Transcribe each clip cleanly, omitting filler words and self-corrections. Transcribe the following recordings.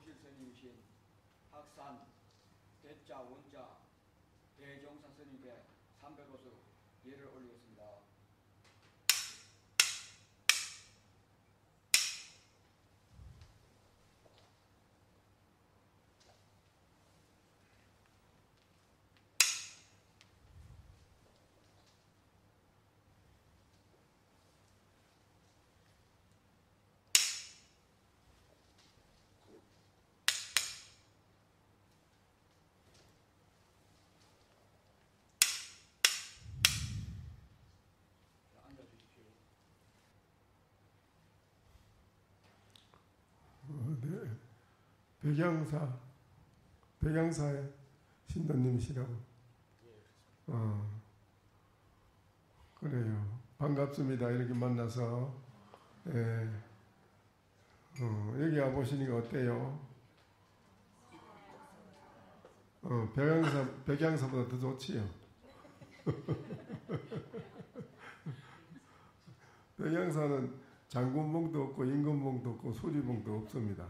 오실 스님이신 학산 대자 원자 대종사 스님께 300호수 예를 올리겠습니다. 네. 백양사의 신도님이시라고. 그래요. 반갑습니다. 이렇게 만나서. 예. 여기 와보시니까 어때요? 백양사보다 더 좋지요. 백양사는 장군봉도 없고 임금봉도 없고 수리봉도 없습니다.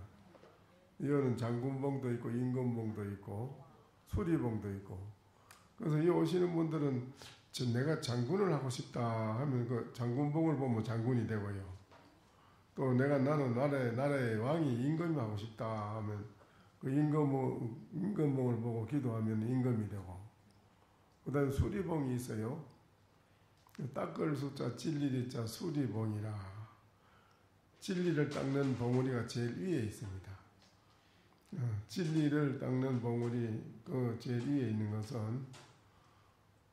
이거는 장군봉도 있고 임금봉도 있고 수리봉도 있고. 그래서 이 오시는 분들은 내가 장군을 하고 싶다 하면 그 장군봉을 보면 장군이 되고요. 또 나는 나라의 왕이 임금이 하고 싶다 하면 그 임금봉을 보고 기도하면 임금이 되고. 그 다음에 수리봉이 있어요. 닦을 수자 진리리 자 수리봉이라. 진리를 닦는 봉우리가 제일 위에 있습니다. 진리를 닦는 봉우리 그 제일 위에 있는 것은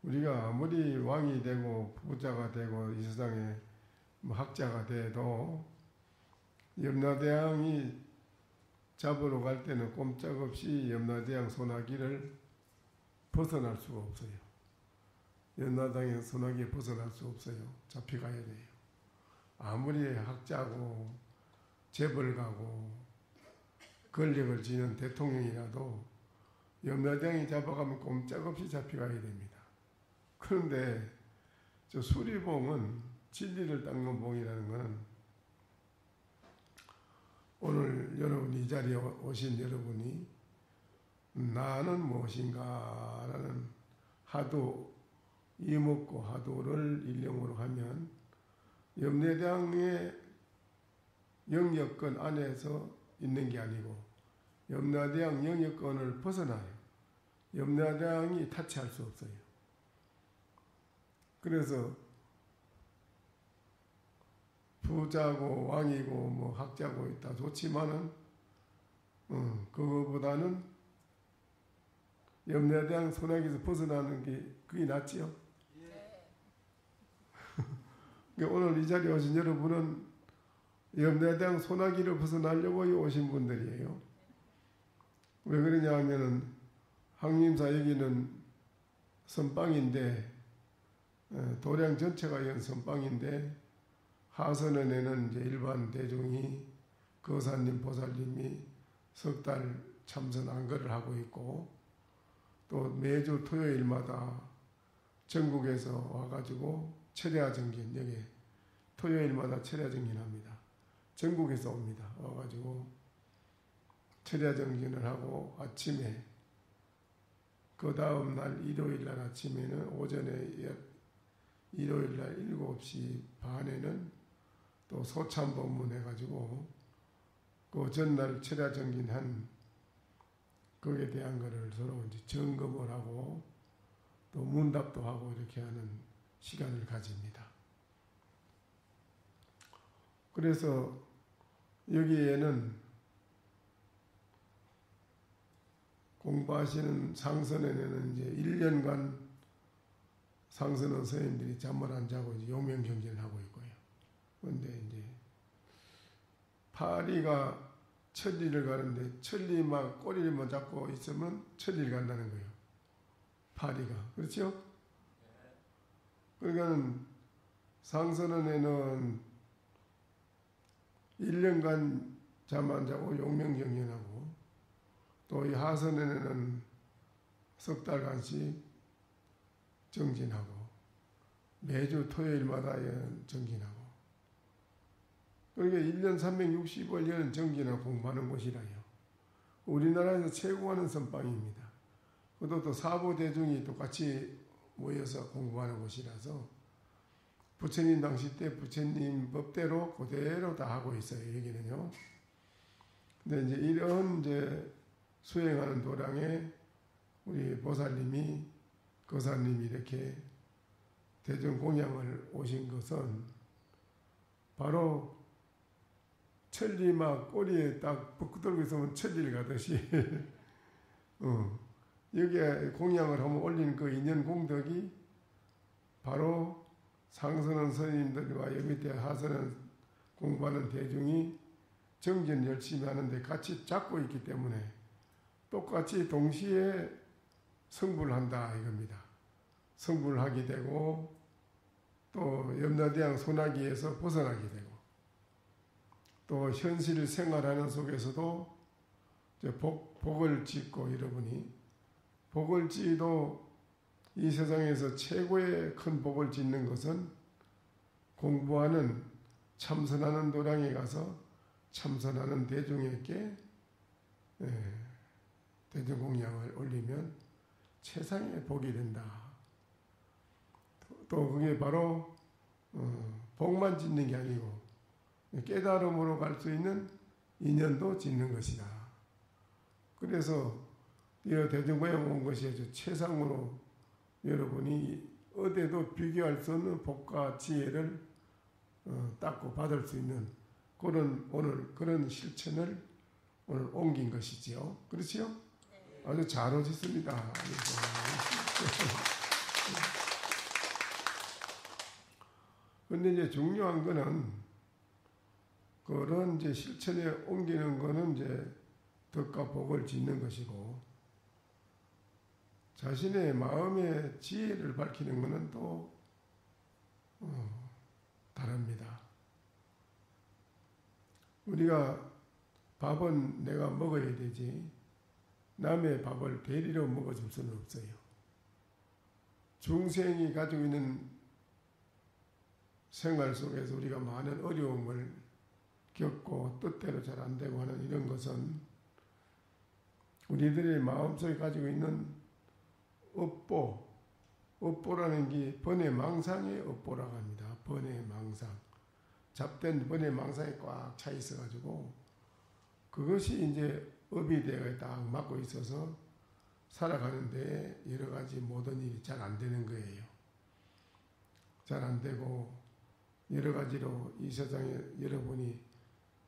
우리가 아무리 왕이 되고 부자가 되고 이 세상에 학자가 돼도 염라대왕이 잡으러 갈 때는 꼼짝없이 염라대왕 소나기를 벗어날 수가 없어요. 염라대왕의 소나기에 벗어날 수 없어요. 잡혀가야 돼요. 아무리 학자고 재벌가고 권력을 지닌 대통령이라도 염라대왕이 잡아가면 꼼짝없이 잡혀가야 됩니다. 그런데 저 수리봉은 진리를 닦는 봉이라는 것은 오늘 여러분 이 자리에 오신 여러분이 나는 무엇인가 라는 하도 이먹고 하도를 일념으로 하면 염라대왕의 영역권 안에서 있는 게 아니고 염라대왕 영역권을 벗어나요. 염라대왕이 타치할 수 없어요. 그래서 부자고 왕이고 뭐 학자고 있다 좋지만은 그거보다는 염라대왕 소나기에서 벗어나는 게 그게 낫지요. 오늘 이 자리에 오신 여러분은 염라대왕 소나기를 벗어나려고 오신 분들이에요. 왜 그러냐 하면은 항림사 여기는 선방인데 도량 전체가 이건 선방인데 하선원에는 이제 일반 대중이 거사님 보살님이 석 달 참선 안거를 하고 있고 또 매주 토요일마다 전국에서 와가지고 철야 정긴 여기 토요일마다 철야 정긴합니다. 전국에서 옵니다. 와가지고 철야 정긴을 하고 아침에 그 다음 날 일요일날 아침에는 오전에 일요일날 7시 반에는 또 소참 법문해가지고 그 전날 철야 정긴한 거기에 대한 거를 서로 이제 점검을 하고 또 문답도 하고 이렇게 하는 시간을 가집니다. 그래서 여기에는 공부하시는 상선에는 이제 1년간 상선원 선생님들이 잠을 안 자고 이제 용명경전을 하고 있고요. 그런데 이제 파리가 천리를 가는데 천리만 꼬리만 잡고 있으면 천리를 간다는 거예요. 파리가. 그렇죠? 그러니까는 상선원에는 1년간 잠 안 자고 용명경전하고 또 이 하선원에는 석 달간씩 정진하고 매주 토요일마다 정진하고 그러니까 1년 365일은 정진하고 공부하는 곳이라요. 우리나라에서 최고 하는 선방입니다. 그것도 또 사부대중이 똑같이 모여서 공부하는 곳이라서 부처님 당시 때 부처님 법대로 그대로 다 하고 있어요. 여기는요. 근데 이제 이런 이제 수행하는 도량에 우리 보살님이 거사님이 이렇게 대전공양을 오신 것은 바로 천리막 꼬리에 딱 붙들고 있으면 천리를 가듯이 여기에 공양을 한번 올린 그 인연 공덕이 바로 상선원 스님들과 여 밑에 하선원 공부하는 대중이 정진 열심히 하는데 같이 잡고 있기 때문에 똑같이 동시에 성불을 한다 이겁니다. 성불을 하게 되고 또 염라대왕 소나기에서 벗어나게 되고 또 현실 생활하는 속에서도 복을 짓고 여러분이 복을 짓도 이 세상에서 최고의 큰 복을 짓는 것은 공부하는 참선하는 도량에 가서 참선하는 대중에게 대중공양을 올리면 최상의 복이 된다. 또 그게 바로 복만 짓는 게 아니고 깨달음으로 갈 수 있는 인연도 짓는 것이다. 그래서 이 대중공양 온 것이 아주 최상으로 여러분이 어디에도 비교할 수 없는 복과 지혜를 닦고 받을 수 있는 그런 오늘 그런 실천을 오늘 옮긴 것이지요. 그렇지요? 아주 잘 오셨습니다. 그런데 이제 중요한 거는 그런 이제 실천에 옮기는 거는 이제 덕과 복을 짓는 것이고 자신의 마음의 지혜를 밝히는 것은 또 다릅니다. 우리가 밥은 내가 먹어야 되지 남의 밥을 대리로 먹어줄 수는 없어요. 중생이 가지고 있는 생활 속에서 우리가 많은 어려움을 겪고 뜻대로 잘 안 되고 하는 이런 것은 우리들의 마음속에 가지고 있는 업보라는 게 번외 망상의 업보라고 합니다. 번외 망상. 잡된 번외 망상에 꽉 차 있어가지고 그것이 이제 업이 되어 딱 막고 있어서 살아가는데 여러 가지 모든 일이 잘 안 되는 거예요. 잘 안 되고 여러 가지로 이 세상에 여러분이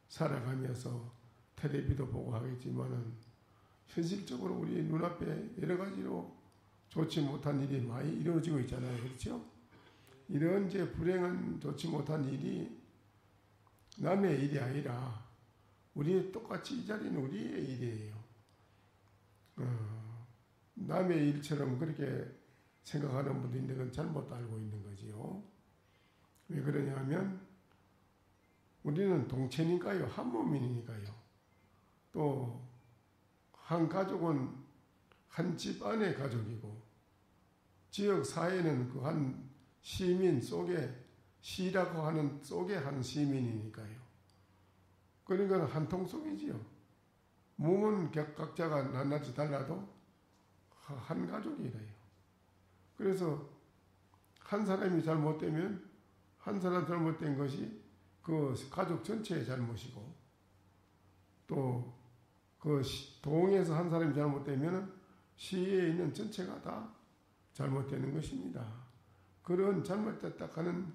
살아가면서 텔레비도 보고 하겠지만은 현실적으로 우리 눈앞에 여러 가지로 좋지 못한 일이 많이 이루어지고 있잖아요. 그렇죠? 이런 이제 불행한 좋지 못한 일이 남의 일이 아니라 우리 똑같이 이 자리는 우리의 일이에요. 남의 일처럼 그렇게 생각하는 분도 있는데 그건 잘못 알고 있는 거지요. 왜 그러냐면 우리는 동체니까요. 한 몸이니까요. 또 한 가족은 한 집 안의 가족이고 지역 사회는 그 한 시민 속에 시라고 하는 속에 한 시민이니까요. 그러니까 한 통 속이지요. 몸은 각자가 낱낱이 달라도 한 가족이래요. 그래서 한 사람이 잘못되면 한 사람 잘못된 것이 그 가족 전체의 잘못이고 또 그 동에서 한 사람이 잘못되면 시에 있는 전체가 다 잘못되는 것입니다. 그런 잘못됐다 하는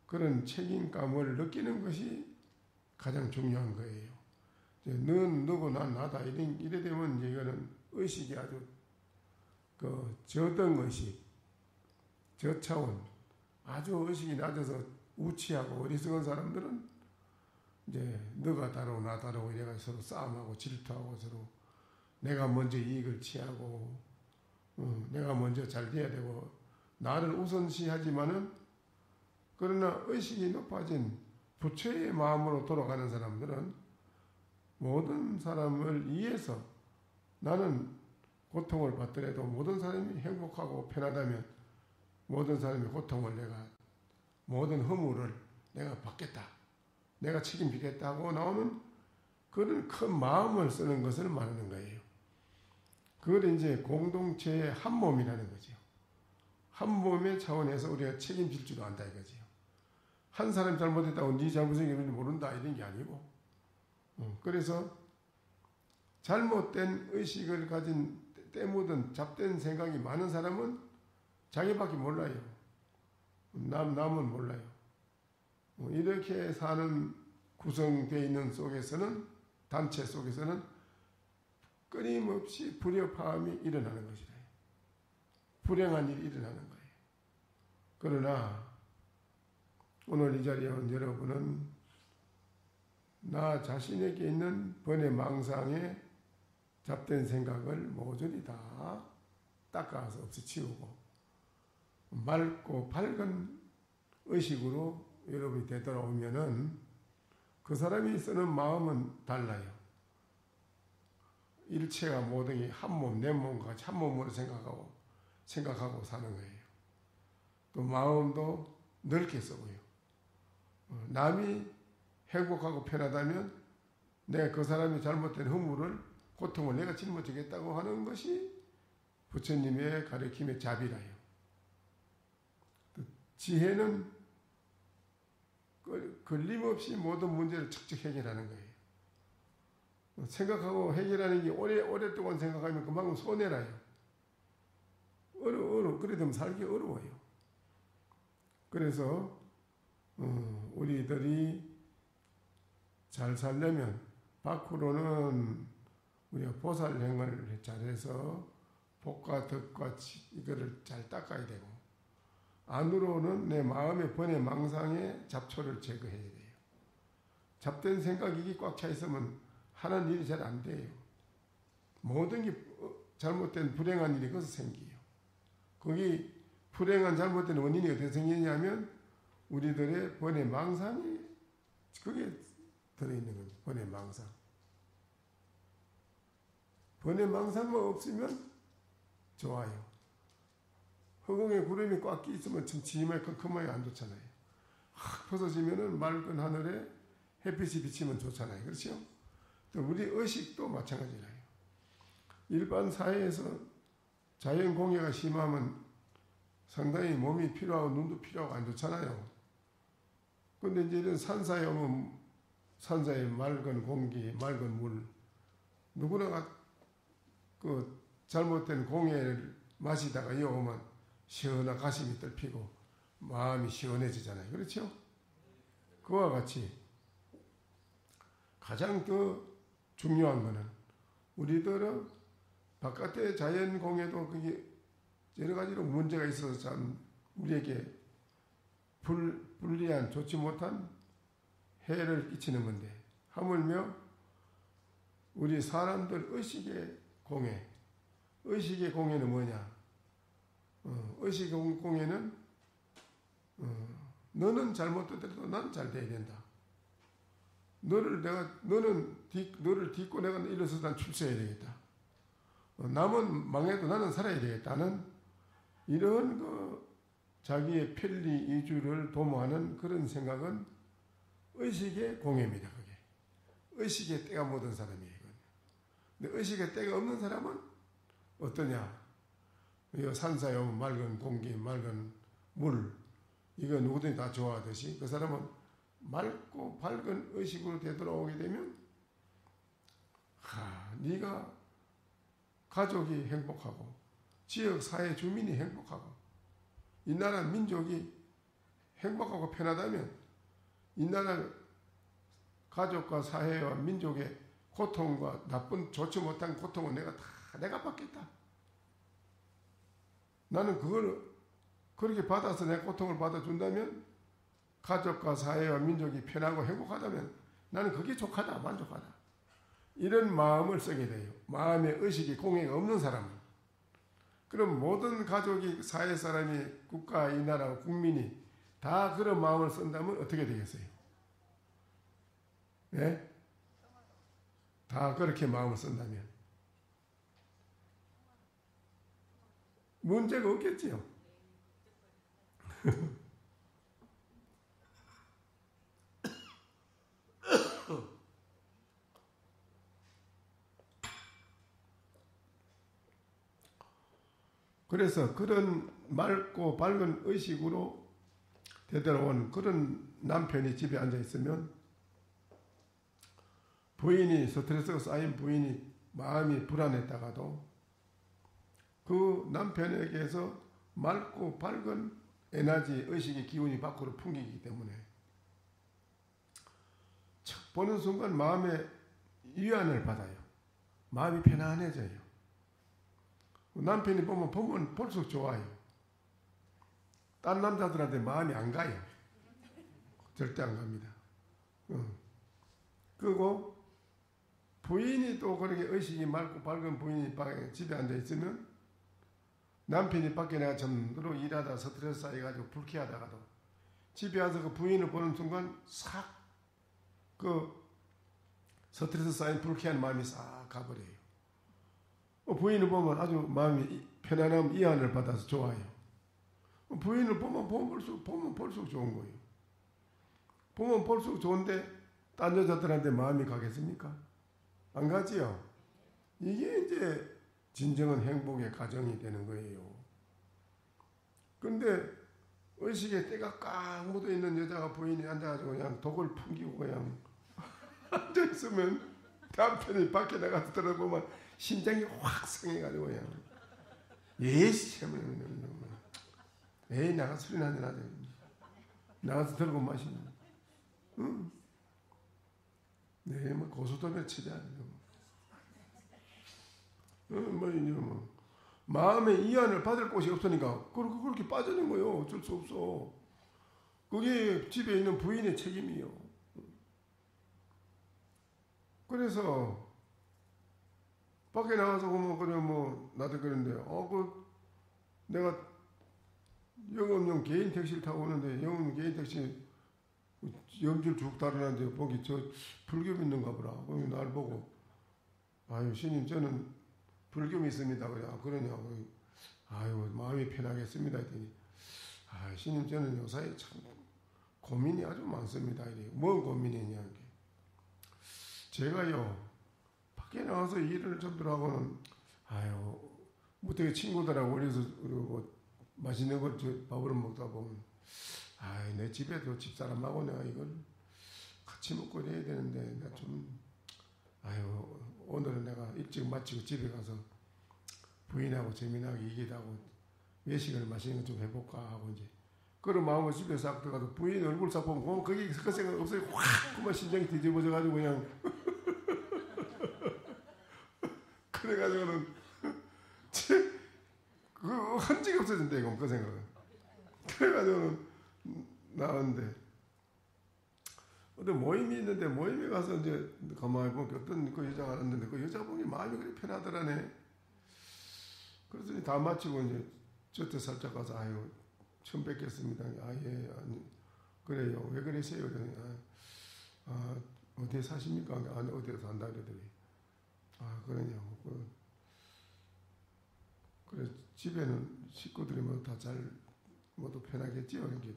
그런 책임감을 느끼는 것이 가장 중요한 거예요. 넌 너고 난 나다 이래 되면 이제 이거는 의식이 아주 그 저등의식, 저차원, 아주 의식이 낮아서 우치하고 어리석은 사람들은 이제 너가 다르고 나 다르고 이래가지고 서로 싸움하고 질투하고 서로 내가 먼저 이익을 취하고 내가 먼저 잘 돼야 되고 나를 우선시하지만은 그러나 의식이 높아진 부처의 마음으로 돌아가는 사람들은 모든 사람을 위해서 나는 고통을 받더라도 모든 사람이 행복하고 편하다면 모든 사람의 고통을 내가 모든 허물을 내가 받겠다. 내가 책임지겠다 하고 나오는 그런 큰 마음을 쓰는 것을 말하는 거예요. 그걸 이제 공동체의 한 몸이라는 거죠. 한 몸의 차원에서 우리가 책임질 줄 안다 이거지요. 한 사람이 잘못했다고 네 잘못인 게 모른다 이런 게 아니고, 그래서 잘못된 의식을 가진 때 묻은 잡된 생각이 많은 사람은 자기밖에 몰라요. 남은 몰라요. 이렇게 사는 구성되어 있는 속에서는, 단체 속에서는 끊임없이 불협화음이 일어나는 것이다. 불행한 일이 일어나는 거예요. 그러나 오늘 이 자리에 온 여러분은 나 자신에게 있는 번뇌 망상의 잡된 생각을 모조리 다 닦아서 없애치우고 맑고 밝은 의식으로 여러분이 되돌아오면은 그 사람이 쓰는 마음은 달라요. 일체가 모든 게 한 몸, 내 몸과 같이 한 몸으로 생각하고 사는 거예요. 또 마음도 넓게 쓰고요. 남이 행복하고 편하다면 내가 그 사람이 잘못된 허물을, 고통을 내가 짊어지겠다고 하는 것이 부처님의 가르침의 자비라요. 지혜는 걸림없이 모든 문제를 척척 해결하는 거예요. 생각하고 해결하는 게 오랫동안 생각하면 그만큼 손해라요. 그래도 살기 어려워요. 그래서 우리들이 잘 살려면 밖으로는 우리가 보살행을 잘해서 복과 덕과 이거를 잘 닦아야 되고, 안으로는 내 마음의 번뇌 망상의 잡초를 제거해야 돼요. 잡된 생각이 꽉 차 있으면 하는 일이 잘 안 돼요. 모든 게 잘못된 불행한 일이 거기서 생겨요. 거기 불행한 잘못된 원인이 어디서 생기냐면 우리들의 번뇌 망상이 그게 들어있는 겁니다. 번뇌 망상. 번뇌 망상만 없으면 좋아요. 허공에 구름이 꽉 끼 있으면 지임에 컴컴하게 안 좋잖아요. 확 벗어지면은 맑은 하늘에 햇빛이 비치면 좋잖아요. 그렇죠? 또 우리 의식도 마찬가지라요. 일반 사회에서 자연 공해가 심하면 상당히 몸이 필요하고 눈도 필요하고 안 좋잖아요. 근데 이제 이런 산사에 오면 산사의 맑은 공기, 맑은 물, 누구나 그 잘못된 공해를 마시다가 이 오면 시원한 가슴이 뚫히고 마음이 시원해지잖아요. 그렇죠? 그와 같이 가장 더 중요한 것은 우리들은 바깥의 자연 공해도 그게 여러 가지로 문제가 있어서 참 우리에게 불리한 좋지 못한 해를 끼치는 건데, 하물며 우리 사람들 의식의 공해, 의식의 공해는 뭐냐? 의식의 공해는 너는 잘못되더라도 난 잘 돼야 된다. 너를 딛고 내가 일어서서 난 출세해야 되겠다. 남은 망해도 나는 살아야 되겠다는 이런 자기의 편리 이주를 도모하는 그런 생각은 의식의 공해입니다. 그게 의식의 때가 묻은 사람이에요. 근데 의식의 때가 없는 사람은 어떠냐? 산사에 오면 맑은 공기, 맑은 물, 이거 누구든지 다 좋아하듯이 그 사람은 맑고 밝은 의식으로 되돌아오게 되면 네가 가족이 행복하고 지역 사회 주민이 행복하고 이 나라 민족이 행복하고 편하다면 이 나라 가족과 사회와 민족의 고통과 나쁜 좋지 못한 고통은 내가 받겠다. 나는 그걸 그렇게 받아서 내 고통을 받아준다면 가족과 사회와 민족이 편하고 행복하다면 나는 그게 족하다, 만족하다. 이런 마음을 쓰게 돼요. 마음의 의식이 공해가 없는 사람은. 그럼 모든 가족이, 사회 사람이, 국가, 이 나라, 국민이 다 그런 마음을 쓴다면 어떻게 되겠어요? 네? 다 그렇게 마음을 쓴다면 문제가 없겠지요. 그래서 그런 맑고 밝은 의식으로 되돌아온 그런 남편이 집에 앉아 있으면 부인이 스트레스가 쌓인 부인이 마음이 불안했다가도 그 남편에게서 맑고 밝은 에너지 의식의 기운이 밖으로 풍기기 때문에 척 보는 순간 마음에 위안을 받아요. 마음이 편안해져요. 남편이 보면 볼수록 좋아요. 딴 남자들한테 마음이 안 가요. 절대 안 갑니다. 그리고 부인이 또 그렇게 의식이 맑고 밝은 부인이 집에 앉아 있으면 남편이 밖에 나가 점으로 일하다 스트레스 쌓여가지고 불쾌하다가도 집에 와서 그 부인을 보는 순간 싹 그 스트레스 쌓인 불쾌한 마음이 싹 가버려요. 부인을 보면 아주 마음이 편안함, 이안을 받아서 좋아요. 부인을 보면 볼수록 좋은 거예요. 보면 볼수록 좋은데 딴 여자들한테 마음이 가겠습니까? 안 가지요. 이게 이제 진정한 행복의 가정이 되는 거예요. 근데 의식에 때가 꽉 묻어있는 여자가 부인이 앉아가지고 그냥 독을 풍기고 그냥 앉아있으면 남편이 밖에 나가서 들어보면 심장이 확 상해가지고 그냥 예시 에이 나가서 술이나 한잔 하자. 나가서 들고 마시면 응? 네, 뭐 고소도면 치자. 뭐 마음의 이안을 받을 곳이 없으니까 그렇게 빠지는 거예요. 어쩔 수 없어. 그게 집에 있는 부인의 책임이요. 그래서 밖에 나가서 보면 그래 뭐 나도 그런데 내가 영업용 개인 택시를 타고 오는데 영업용 개인 택시 염줄 쭉 달아놨는데 보기 저 불교 믿는가 보라. 거기 날 보고 아유 신님 저는 불교가 있습니다. 그래 그러냐고. 아유 마음이 편하겠습니다. 했더니 신님 저는 요사이 참 고민이 아주 많습니다. 뭐 고민이냐 게 제가요 밖에 나가서 일을 좀 들어가고는 뭐 되게 친구들하고 어디서 그리고 맛있는 걸 밥을 먹다 보면 내 집에도 집사람하고 내가 이걸 같이 먹고 이래야 되는데 내가 좀 오늘은 내가 일찍 마치고 집에 가서 부인하고 재미나게 얘기하고 외식을 마시는 거 좀 해볼까 하고 이제 그런 마음으로 집에 싹 들어가서 부인 얼굴 싹 보면 거기 그 생각 없어요. 확 그만 심장이 뒤집어져가지고 그냥 그래가지고는 그 한적이 없어진다 이거 그 생각은. 그래가지고는 나왔는데 어떤 모임이 있는데 모임에 가서 이제 가만히 보니까 어떤 그 여자가 왔는데 그 여자분이 마음이 그렇게 편하더라네. 그래서 다 마치고 이제 저한테 살짝 가서 처음 뵙겠습니다. 예, 아니 그래요. 왜 그러세요? 그러더니 어디에 사십니까? 아니 어디에 산다 그러더니 그러냐고. 그래 집에는 식구들이 뭐 다 잘 모두 편하겠지요. 이렇게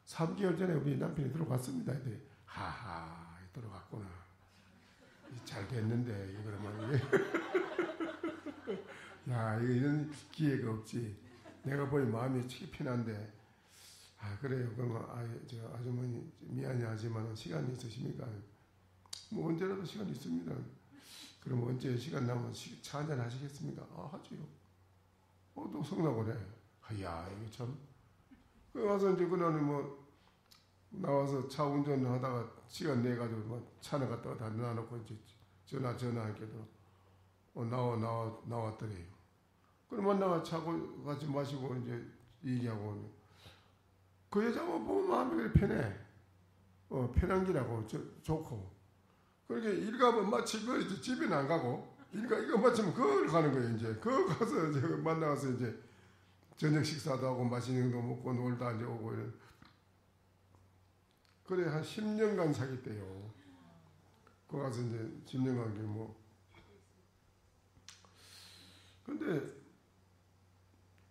3개월 전에 우리 남편이 들어갔습니다. 이제 하하 들어갔구나. 잘 됐는데 이거는 야 이런 기회가 없지. 내가 보니 마음이 참 편한데 그래요. 그러면 저 아주머니 미안해 하지만 시간이 있으십니까? 뭐 언제라도 시간 있습니다. 그럼 언제 시간 나면 차 한잔 하시겠습니까? 하지요. 또 성나고래. 야 이거 참. 그 와서 이제 그날은 뭐 나와서 차 운전하다가 시간 내 가지고 뭐 차를 갖다가 다 놔놓고 이제 전화하니까도 나왔더래요. 그럼 만나가 차고 같이 마시고 이제 얘기하고 그 여자만 보면 마음이 그래 편해. 편한 기라고 좋고. 그러니까 일가면 마치 그 이제 집에는 안 가고 이거 마치면 그걸 가는 거예요. 이제 그거 가서 이제 만나서 이제 저녁 식사도 하고 맛있는 거 먹고 놀다 이제 오고 이런. 그래 한 10년간 사귀었대요. 그 가서 이제 10년간 뭐. 근데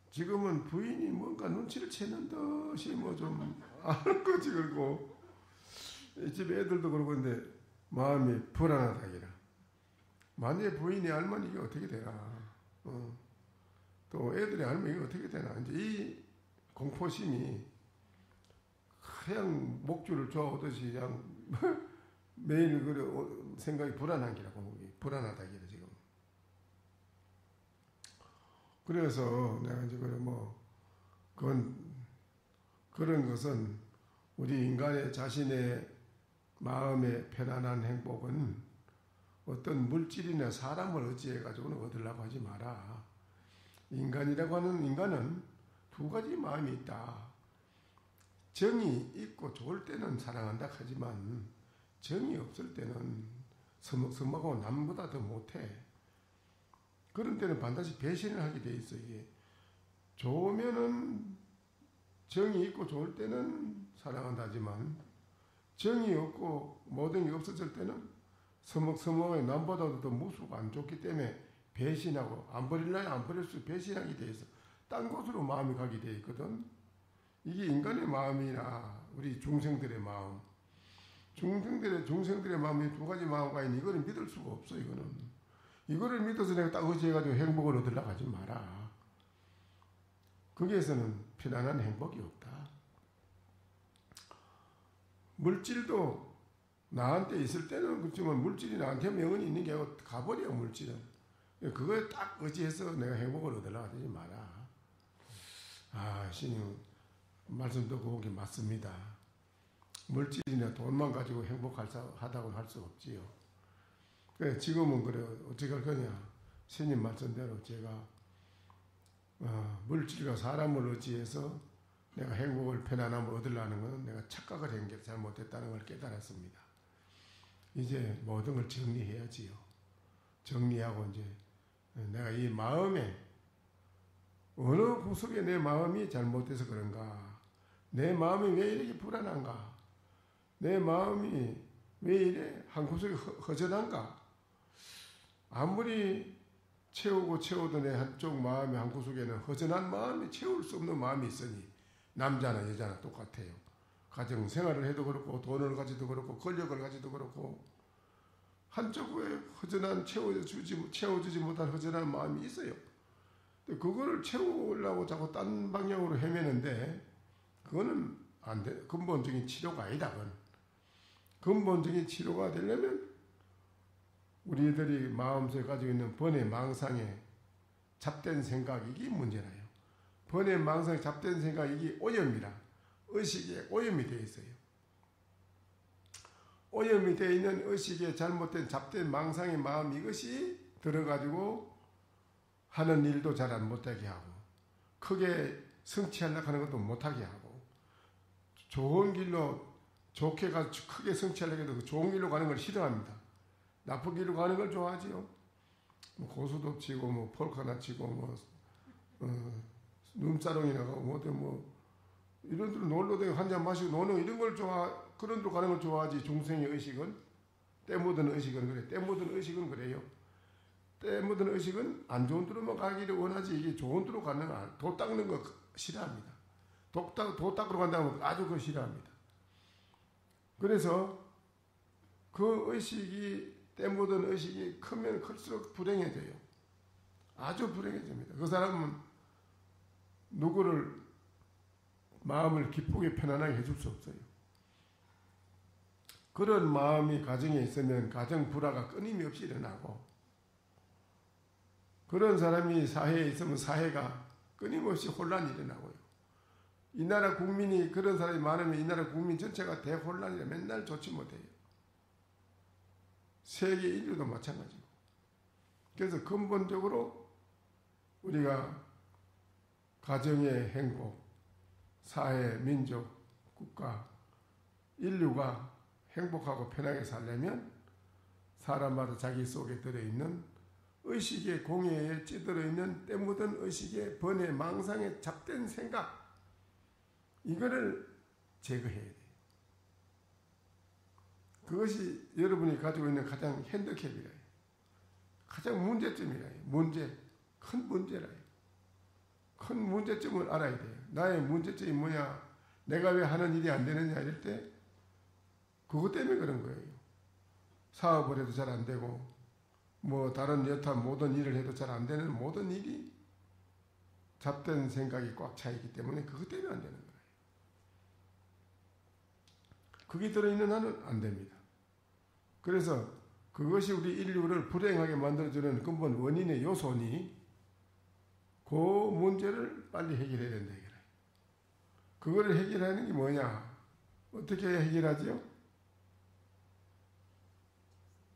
지금은 부인이 뭔가 눈치를 채는 듯이 뭐 좀 아는 거지 그러고 집에 애들도 그러고 근데 마음이 불안하다기라. 만약에 부인이 알면 이게 어떻게 되나. 또 애들이 알면 이게 어떻게 되나. 이제 이 공포심이 그냥 목줄을 쪼아오듯이 그냥 매일 그래 생각이 불안한 기라고. 불안하다 기라 지금. 그래서 내가 이제 그래 그런 것은 우리 인간의 자신의 마음의 편안한 행복은 어떤 물질이나 사람을 의지해 가지고는 얻으려고 하지 마라. 인간이라고 하는 인간은 두 가지 마음이 있다. 정이 있고 좋을 때는 사랑한다 하지만 정이 없을 때는 서먹서먹하고 남보다 더 못해. 그런 때는 반드시 배신을 하게 돼 있어. 이게 좋으면은 정이 있고 좋을 때는 사랑한다 하지만 정이 없고 모든 게 없어질 때는 서먹서먹하게 남보다도 더 무수고 안 좋기 때문에 배신하고 안 버릴라야 안 버릴 수 배신하게 돼 있어. 딴 곳으로 마음이 가게 돼 있거든. 이게 인간의 마음이나 우리 중생들의 마음. 중생들의 마음이 두 가지 마음과 있는 이거를 믿을 수가 없어. 이거를 믿어서 내가 딱 의지해가지고 행복을 얻으려고 하지 마라. 거기에서는 편안한 행복이 없다. 물질도 나한테 있을 때는 그렇지만 물질이 나한테 영원히 있는 게 아니고 가버려. 물질은 그거에 딱 의지해서 내가 행복을 얻으려고 하지 마라. 신님 말씀 듣고 오기 맞습니다. 물질이나 돈만 가지고 행복하다고 할 수 없지요. 그래 지금은 그래 어떻게 할 거냐. 신님 말씀대로 제가 물질과 사람을 의지해서 내가 행복을 편안함을 얻으려는 것은 내가 착각을 한 게 잘못됐다는 걸 깨달았습니다. 이제 모든 걸 정리해야지요. 정리하고 이제 내가 이 마음에 어느 구석에 내 마음이 잘못돼서 그런가. 내 마음이 왜 이렇게 불안한가. 내 마음이 왜 이래 한 구석이 허전한가. 아무리 채워도 내 한쪽 마음의 한 구석에는 허전한 마음이 채울 수 없는 마음이 있으니 남자나 여자나 똑같아요. 가정 생활을 해도 그렇고 돈을 가지도 그렇고 권력을 가지도 그렇고 한쪽에 허전한 채워주지 못한 허전한 마음이 있어요. 근데 그거를 채우려고 자꾸 딴 방향으로 헤매는데 그거는 안 돼. 근본적인 치료가 아니다. 그건. 근본적인 치료가 되려면 우리들이 마음속에 가지고 있는 번뇌 망상의 잡된 생각 이게 문제라요. 번뇌 망상의 잡된 생각 이게 오염이라. 의식에 오염이 되어 있어요. 오염이 되어 있는 의식에 잘못된 잡된 망상의 마음 이것이 들어가지고 하는 일도 잘 못하게 하고 크게 성취하려고 하는 것도 못하게 하고 좋은 길로 좋게 가서 크게 성취하려고 해도 그 좋은 길로 가는 걸 싫어합니다. 나쁜 길로 가는 걸 좋아하지요. 고수도 치고 폴카나 치고 눈사롱이나 가고 이런 데로 놀러 다니고 한잔 마시고 노는 이런 걸 그런 데로 가는 걸 좋아하지. 중생의 의식은 때 묻은 의식은 그래. 때 묻은 의식은 그래요. 때 묻은 의식은 안 좋은 데로만 가기를 원하지 이게 좋은 데로 가는 도 닦는 거 싫어합니다. 도 닦으러 간다면 아주 그거 싫어합니다. 그래서 그 의식이 때 묻은 의식이 크면 클수록 불행해져요. 아주 불행해집니다. 그 사람은 누구를 마음을 기쁘게 편안하게 해줄 수 없어요. 그런 마음이 가정에 있으면 가정 불화가 끊임없이 일어나고 그런 사람이 사회에 있으면 사회가 끊임없이 혼란이 일어나고요. 이 나라 국민이 그런 사람이 많으면 이 나라 국민 전체가 대혼란이라 맨날 좋지 못해요. 세계 인류도 마찬가지고. 그래서 근본적으로 우리가 가정의 행복, 사회, 민족, 국가, 인류가 행복하고 편하게 살려면 사람마다 자기 속에 들어있는 의식의 공예에 찌들어 있는 때 묻은 의식의 번뇌, 망상에 잡된 생각 이거를 제거해야 돼요. 그것이 여러분이 가지고 있는 가장 핸디캡이라요. 가장 문제점이라요. 큰 문제라요. 큰 문제점을 알아야 돼요. 나의 문제점이 뭐냐? 내가 왜 하는 일이 안 되느냐 이럴 때 그것 때문에 그런 거예요. 사업을 해도 잘 안 되고 다른 여타 모든 일을 해도 잘 안 되는 모든 일이 잡된 생각이 꽉 차 있기 때문에 그것 때문에 안 되는 거예요. 그게 들어있는 한은 안 됩니다. 그래서 그것이 우리 인류를 불행하게 만들어주는 근본 원인의 요소니 그 문제를 빨리 해결해야 된다. 그거를 해결하는 게 뭐냐? 어떻게 해결하지요?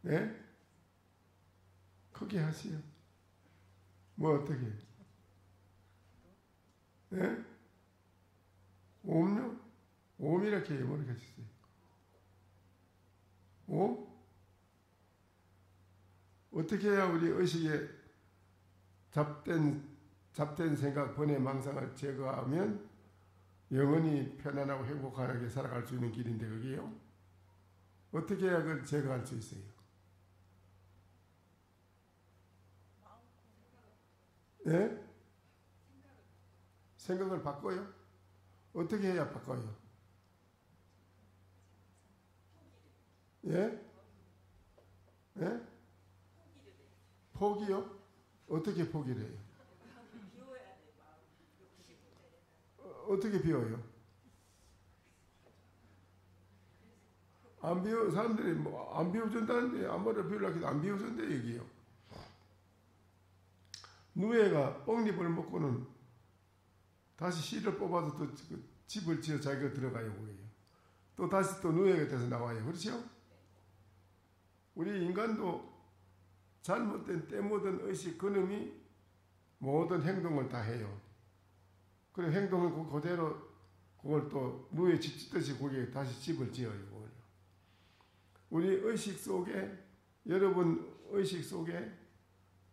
네? 크게 하시오. 뭐 어떻게? 네? 옴요? 옴이렇게 모르겠어요. 옴? 어떻게 해야 우리 의식에 잡된 생각, 번뇌, 망상을 제거하면 영원히 편안하고 행복하게 살아갈 수 있는 길인데 그게요? 어떻게 해야 그걸 제거할 수 있어요? 예? 생각을 바꿔요? 어떻게 해야 바꿔요? 예? 예? 포기요? 어떻게 포기를 해요? 어떻게 비워요? 안 비워, 사람들이 뭐 안 비워준다는데, 앞머리를 비우려고 해도 안 비워준대, 여기요. 누에가 뽕잎을 먹고는 다시 씨를 뽑아서 또 집을 지어 자기가 들어가요, 거기요. 또 다시 또 누에가 돼서 나와요. 그렇죠? 우리 인간도 잘못된 때묻은 의식, 그놈이 모든 행동을 다 해요. 그리고 행동을 그대로 그걸 또 누에 짓듯이 거기에 다시 집을 지어요. 그걸. 우리 의식 속에, 여러분 의식 속에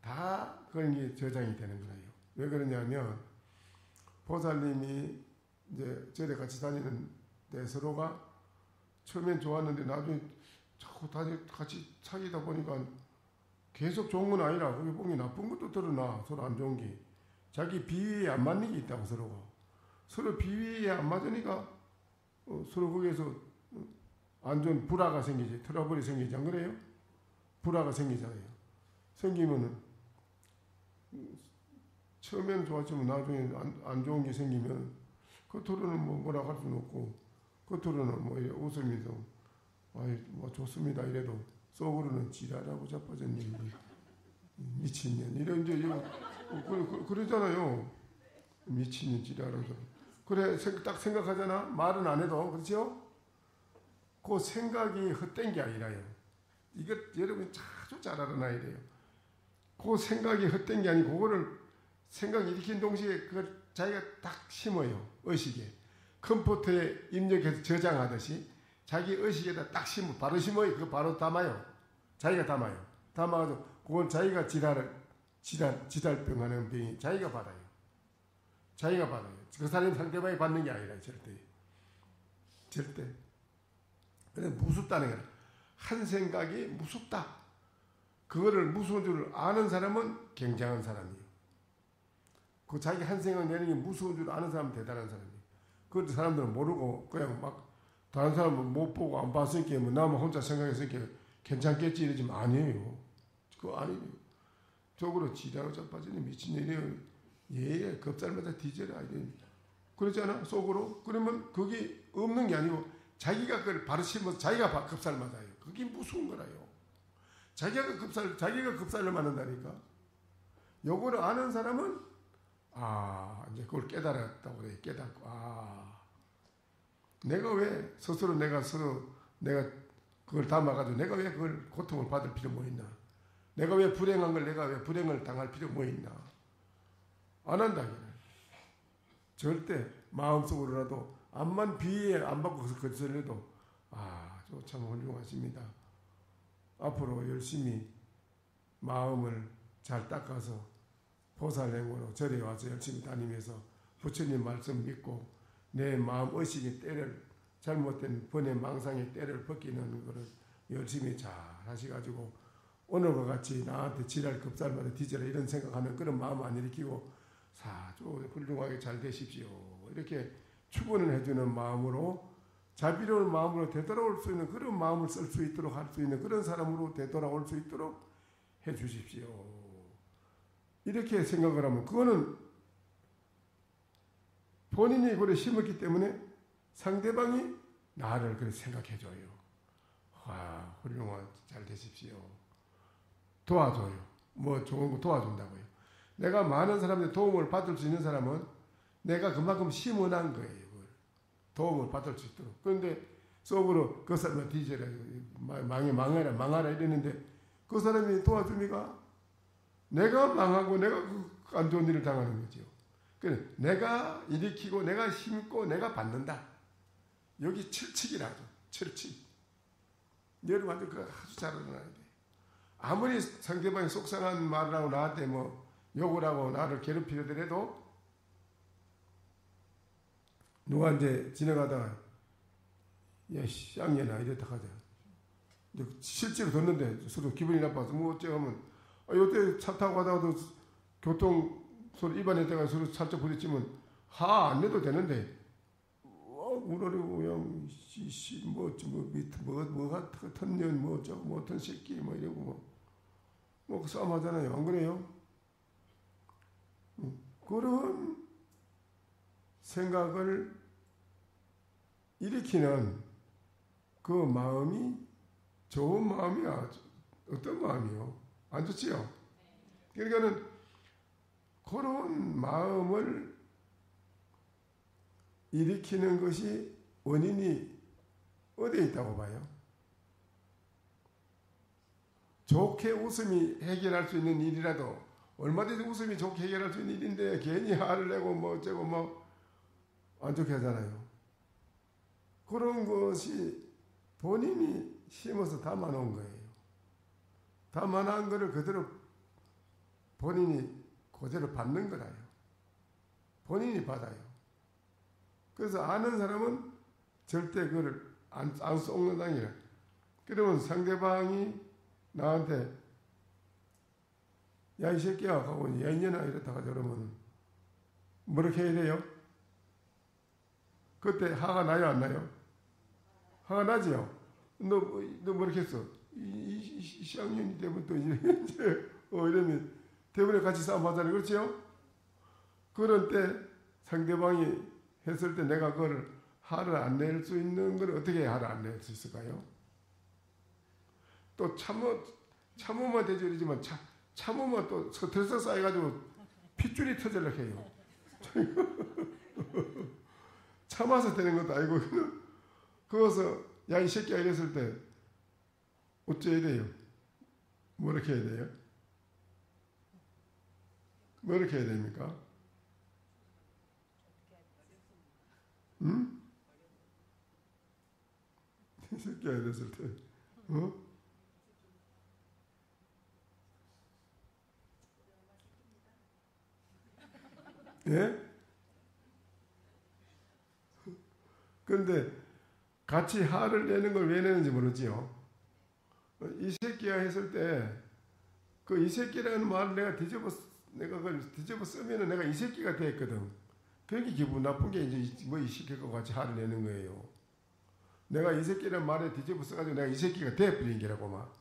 다 그런 게 저장이 되는 거예요. 왜 그러냐면 보살님이 이제 절에 같이 다니는 데 서로가 처음엔 좋았는데 나중에 자꾸 같이 사귀다 보니까 계속 좋은 건 아니라 거기 보면 나쁜 것도 드러나. 서로 안 좋은 게. 자기 비위에 안 맞는 게 있다고 서로가. 서로 비위에 안 맞으니까 서로 거기에서 안 좋은 불화가 생기지. 트러블이 생기지. 안 그래요? 불화가 생기잖아요. 생기면은 처음에는 좋았지만 나중에 안 좋은 게 생기면 겉으로는 뭐라 할 수는 없고 겉으로는 뭐 웃으면서 아이 뭐 좋습니다 이래도 속으로는 지랄하고 자빠졌니 미친년 이런 이제 그러잖아요. 미친년 지랄하고 그래 딱 생각하잖아. 말은 안 해도 그렇죠? 그 생각이 헛된 게 아니라요. 이거 여러분이 아주 잘 알아놔야 돼요. 그 생각이 헛된 게 아니고 그거를 생각 일으킨 동시에 그걸 자기가 딱 심어요. 의식에. 컴포터에 입력해서 저장하듯이 자기 의식에다 딱 심어. 바로 심어요. 그거 바로 담아요. 자기가 담아요. 담아가지고 그건 자기가 지달병 하는 병이 자기가 받아요. 자기가 받아요. 그 사람 상대방이 받는 게 아니라 절대. 절대. 그래 무섭다는 거야. 한 생각이 무섭다. 그거를 무서운 줄 아는 사람은 굉장한 사람이에요. 그 자기 한 생각 내는 게 무서운 줄 아는 사람은 대단한 사람이에요. 그 사람들은 모르고 그냥 막 다른 사람은 못 보고 안 봤으니까 뭐 나만 혼자 생각했으니까 괜찮겠지 이러지만 아니에요. 그거 아니에요. 저거로 지랄로 자빠지니 미친년이에요. 예, 겁살마다 뒤져라 이래. 그러잖아 속으로. 그러면 그게 없는 게 아니고 자기가 그걸 바로 심어서 자기가 겁살 맞아요. 그게 무서운 거라요. 자기가 겁살을 맞는다니까. 요거를 아는 사람은 이제 그걸 깨달았다고 그래. 깨닫고 내가 왜 내가 그걸 담아가지고 내가 왜 그걸 고통을 받을 필요 뭐 있나. 내가 왜 내가 왜 불행을 당할 필요 뭐 있나. 안 한다 그래. 절대 마음속으로라도 암만 비위에 안 받고 거슬려도 저 참 훌륭하십니다. 앞으로 열심히 마음을 잘 닦아서 보살행으로 절에 와서 열심히 다니면서 부처님 말씀 믿고 내 마음 의식의 때를 잘못된 번뇌 망상의 때를 벗기는 것을 열심히 잘 하셔가지고 오늘과 같이 나한테 지랄 급살마다 뒤져라 이런 생각하는 그런 마음 안 일으키고 사주 훌륭하게 잘 되십시오. 이렇게 축원을 해주는 마음으로 자비로운 마음으로 되돌아올 수 있는 그런 마음을 쓸 수 있도록 할 수 있는 그런 사람으로 되돌아올 수 있도록 해 주십시오. 이렇게 생각을 하면 그거는 본인이 그걸 심었기 때문에 상대방이 나를 그렇게 생각해줘요. 와, 훌륭한, 잘 되십시오. 도와줘요. 뭐 좋은 거 도와준다고요. 내가 많은 사람들의 도움을 받을 수 있는 사람은 내가 그만큼 심어난 거예요. 그걸. 도움을 받을 수 있도록. 그런데 속으로 그 사람은 뒤져라, 망하라 이랬는데 그 사람이 도와줍니까? 내가 망하고 내가 안 좋은 일을 당하는 거죠. 그래, 내가 일으키고 내가 심고 내가 받는다. 여기 철칙이라죠. 철칙. 여러분 아주 잘 알아야 돼. 아무리 상대방이 속상한 말을 하고 나한테 뭐 욕을 하고 나를 괴롭히더라도 누가 이제 지나가다가 야 쌍년아 이랬다 하자. 실제로 듣는데 서로 기분이 나빠서 뭐 어째 하면 요때 차 타고 가다가도 교통 서로 입안에다가 서로 살짝 부딪히면 화 안 내도 되는데 우러리고 그냥 뭐가 턴년 뭐 어쩌고 뭐 어떤 새끼 뭐 이러고 뭐 싸움하잖아요. 안 그래요? 그런 생각을 일으키는 그 마음이 좋은 마음이야. 어떤 마음이요? 안 좋지요? 그러니까는 그런 마음을 일으키는 것이 원인이 어디에 있다고 봐요? 좋게 웃음이 해결할 수 있는 일이라도 얼마든지 웃음이 좋게 해결할 수 있는 일인데 괜히 화를 내고 뭐 어쩌고 뭐 안 좋게 하잖아요. 그런 것이 본인이 심어서 담아놓은 거예요. 담아놓은 거를 그대로 본인이 그대로 받는 거라요. 본인이 받아요. 그래서 아는 사람은 절대 그걸 안 속는다니라. 그러면 상대방이 나한테 야 이 새끼야 하고 야 이년아 이랬다가 저러면 뭐렇게 해야 돼요? 그때 화가 나요 안 나요? 화가 나지요? 너 뭐렇게 했어? 이 쌍년이 되면 또 이제 이러면 대부분에 같이 싸움하잖아요. 그렇죠? 그런 때 상대방이 했을 때 내가 그걸 화를 안 낼 수 있는 걸 어떻게 화를 안 낼 수 있을까요? 또 참으면 되지 그러지만 참으면 또 들썩 쌓여가지고 핏줄이 터질려고 해요. 참아서 되는 것도 아니고 그것을 야 이 새끼야 이랬을 때 어째야 돼요? 뭐렇게 해야 돼요? 뭐렇게 해야 됩니까? 응? 이 새끼야 이랬을 때 예? 그런데 같이 화를 내는 걸 왜 내는지 모르지요. 이 새끼야 했을 때 그 이 새끼라는 말을 내가 그걸 뒤집어 쓰면은 내가 이 새끼가 됐거든. 그게 기분 나쁜 게 이제 뭐 이 새끼가 같이 화를 내는 거예요. 내가 이 새끼라는 말에 뒤집어 써가지고 내가 이 새끼가 돼버린 게라고 막.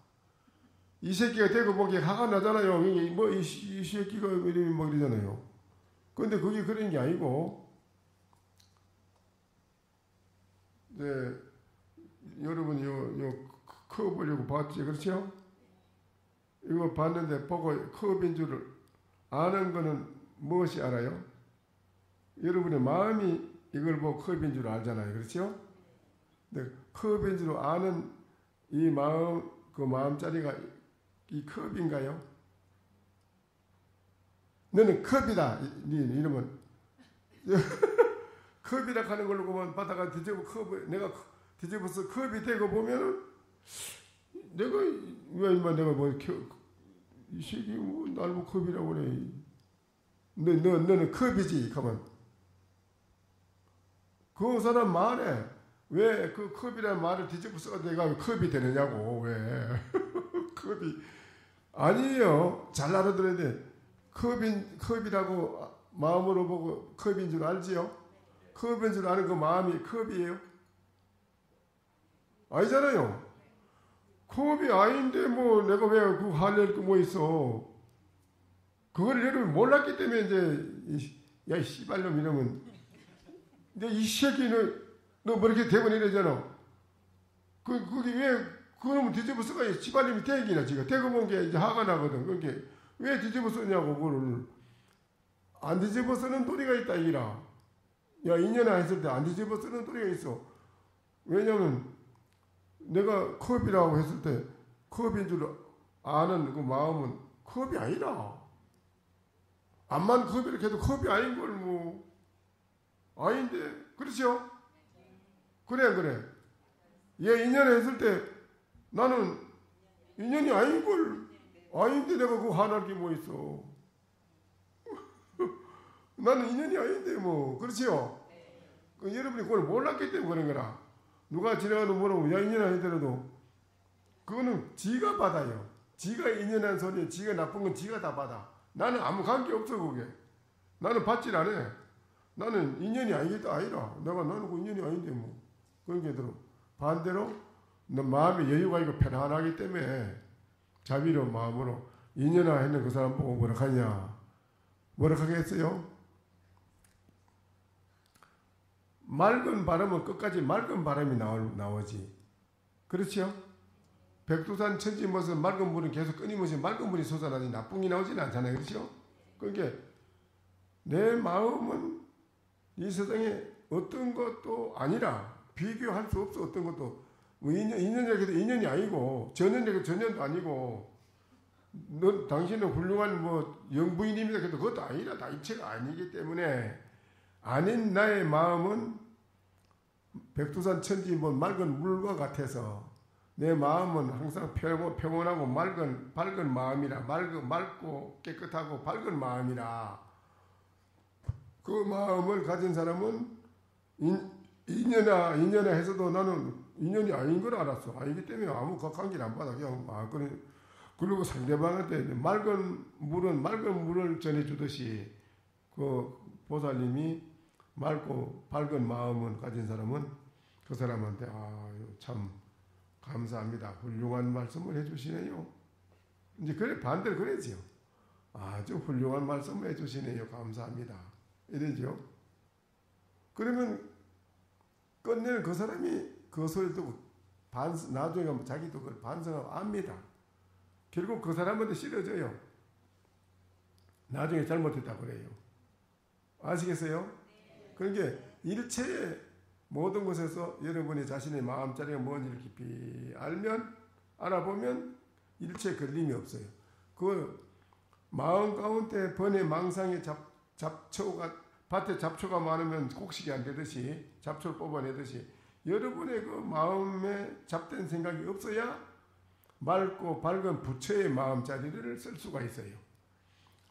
이 새끼가 되고 보기에 화가 나잖아요. 뭐 이 새끼가 이러면 뭐 이러잖아요. 근데 그게 그런 게 아니고 네, 여러분 요 컵을 이거 봤지, 그렇죠? 이거 봤는데 보고 컵인 줄 아는 거는 무엇이 알아요? 여러분의 마음이 이걸 보고 컵인 줄 알잖아요, 그렇죠? 네, 컵인 줄 아는 이 마음, 그 마음자리가 이 컵인가요? 너는 컵이다, 이러면 컵이라 하는 걸로 보면 바다가 뒤집어 컵을 내가 뒤집어서 컵이 되고 보면은 내가 왜 이만 내가 뭐 이 새끼 뭐 날 뭐 컵이라고 그래. 너는 컵이지. 가만. 그 사람 말에 왜 그 컵이라는 말을 뒤집어 써가 내가 컵이 되느냐고 왜 컵이 아니에요. 잘 알아들어야 돼. 컵이라고 마음으로 보고 컵인 줄 알지요? 컵인 줄 아는 그 마음이 컵이에요? 아니잖아요. 컵이 아닌데 뭐 내가 왜 그 화낼 거 뭐 있어. 그걸 여러분 몰랐기 때문에 이제 야 이 씨발놈 이러면 이제 이 새끼는 너 뭐 이렇게 대본 이러잖아. 그게 왜 그놈을 뒤집어 써가 집안님이 대기나 지가 대고 본 게 이제 화가 나거든. 그게 왜 뒤집어 쓰냐고 그거를 안 뒤집어 쓰는 도리가 있다 이기라. 야 2년에 했을 때 안 뒤집어 쓰는 도리가 있어. 왜냐면 내가 컵이라고 했을 때 컵인 줄 아는 그 마음은 컵이 아니라 암만 컵이라고 해도 컵이 아닌 걸 뭐 아닌데 그렇죠? 그래 얘 2년에 했을 때 나는 인연이 아닌 걸 아닌데 내가 그거 화날 게 뭐 있어. 나는 인연이 아닌데 뭐 그렇지요? 여러분이 그걸 몰랐기 때문에 그런 거라. 누가 지나가도 뭐라고 야 인연 아니더라도 그거는 지가 받아요. 지가 인연한 소리에 지가 나쁜 건 지가 다 받아. 나는 아무 관계 없어 그게. 나는 받질 않아. 나는 인연이 아니겠다 아니라 나는 그 인연이 아닌데 뭐 그런 게 들어. 반대로 너 마음에 여유가 있고 편안하기 때문에 자비로운 마음으로 인연화 했는 그 사람 보고 뭐라 하냐. 뭐라 하겠어요? 맑은 바람은 끝까지 맑은 바람이 나오지. 그렇죠? 백두산 천지모습 맑은 물은 계속 끊임없이 맑은 물이 솟아나지 나쁜 게 나오지는 않잖아요. 그렇죠? 그러니까 내 마음은 이 세상에 어떤 것도 아니라 비교할 수 없어. 어떤 것도 뭐 인연이라고 해도 인연이 아니고 전연이라고 해도 전연도 아니고 당신은 훌륭한 뭐 영부인입니다 해도 그것도 아니라 다 이체가 아니기 때문에 아닌 나의 마음은 백두산 천지 뭐 맑은 물과 같아서 내 마음은 항상 평온하고 밝은 마음이라 맑고 깨끗하고 밝은 마음이라 그 마음을 가진 사람은 인연아 해서도 나는 인연이 아닌 걸 알았어. 아니기 때문에 아무 관계를 안 받아. 그냥 그리고 상대방한테 맑은 물을 전해주듯이 그 보살님이 맑고 밝은 마음을 가진 사람은 그 사람한테 참 감사합니다. 훌륭한 말씀을 해주시네요. 이제 그래 반대로 그러지요. 아주 훌륭한 말씀을 해주시네요. 감사합니다. 이러죠. 그러면 끝내는 그 사람이 그 소리를 듣고 나중에 가면 자기도 그걸 반성하고 압니다. 결국 그 사람한테 싫어져요. 나중에 잘못했다고 그래요. 아시겠어요? 그러니까 일체의 모든 것에서 여러분이 자신의 마음자리가 뭔지를 깊이 알아보면 일체에 걸림이 없어요. 그 마음 가운데 번뇌 망상의 잡초가 밭에 잡초가 많으면 곡식이 안 되듯이 잡초를 뽑아내듯이 여러분의 그 마음에 잡된 생각이 없어야 맑고 밝은 부처의 마음자리를 쓸 수가 있어요.